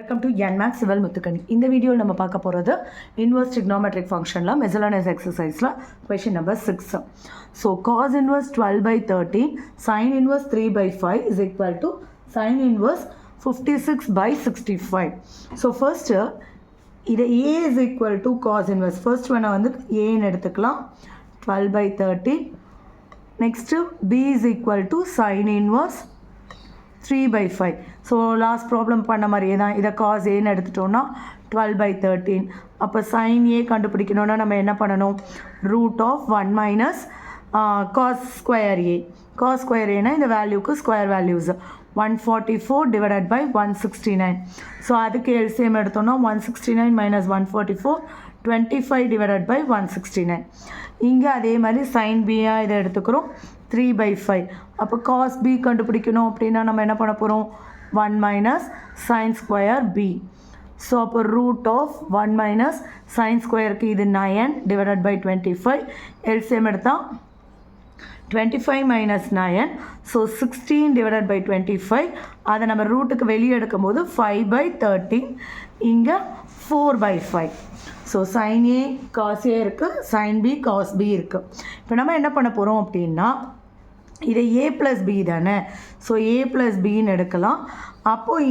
Welcome to NMAX Civil Muthukani. In the video, we will see the inverse trigonometric function, miscellaneous exercise, question number 6. So, cos inverse 12 by 13, sin inverse 3 by 5 is equal to sin inverse 56 by 65. So, first, A is equal to cos inverse. First one, A in 12 by 13. Next, B is equal to sin inverse 3 by 5. So, last problem பண்ண மாதிரியே தான் இதை cos A எடுத்துட்டோம்னா 12 by 13. அப்போ sin A கண்டுபிடிக்கணும்னா நம்ம என்ன பண்ணணும்? root of 1 minus cos square A. cos square A னா இந்த வேல்யூக்கு square values 144 divided by 169. So அதுக்கு LCM எடுத்தோம்னா 169 minus 144 25 divided by 169. இங்கே அதே மாதிரி sin B இதை எடுத்துக்கிறோம் 3 by 5. அப்போ cos B கண்டுபிடிக்கணும் அப்படின்னா நம்ம என்ன பண்ண போகிறோம்? 1 minus sin square B. So அப்போ root of 1 minus sin squareக்கு இது 9 divided by 25. LCM எடுத்தால் 25 minus 9. So 16 divided by 25. அதை நம்ம ரூட்டுக்கு வெளியே எடுக்கும்போது 5 by 13. இங்கே 4 by 5. So sin A cos A இருக்குது, sin B cos B இருக்குது. இப்போ நம்ம என்ன பண்ண போகிறோம் அப்படின்னா இதை A plus B தானே. ஸோ A plus Bன்னு எடுக்கலாம். அப்போது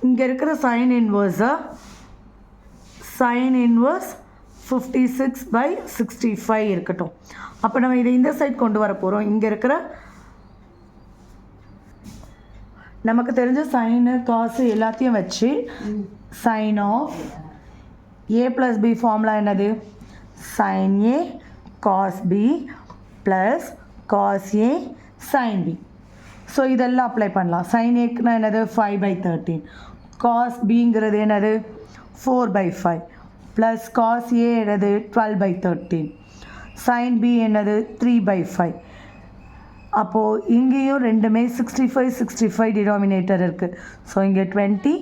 இங்கே இருக்கிற sin inverse sin inverse 56 by 65 இருக்கட்டும். அப்போ நம்ம இதை இந்த சைட் கொண்டு வர போகிறோம். இங்கே இருக்கிற நமக்கு தெரிஞ்ச சைனு காசு எல்லாத்தையும் வச்சு sin of A plus B formula என்னது? sin A cos B plus cos A sin B. So இதெல்லாம் அப்ளை பண்ணலாம். sin Aக்குனா என்னது? 5 by 13. cos Bங்கிறது என்னது? 4 by 5. ப்ளஸ் cos A என்னது? 12 by 13. sin B என்னது? 3 by 5. அப்போது இங்கேயும் ரெண்டுமே 65 டினாமினேட்டர் இருக்குது. ஸோ இங்கே 20,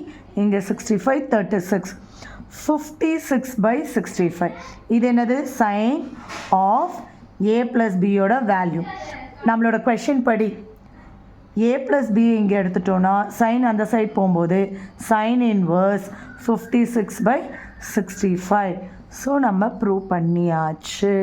இங்கே 65, 36. 56 by 65. இது என்னது? sin of A plus Bயோட வேல்யூ. நம்மளோட கொஷின் படி A plus B இங்கே எடுத்துட்டோன்னா sin அந்த சைட் போகும்போது sin inverse 56 by 65. ஸோ நம்ம ப்ரூவ் பண்ணியாச்சு.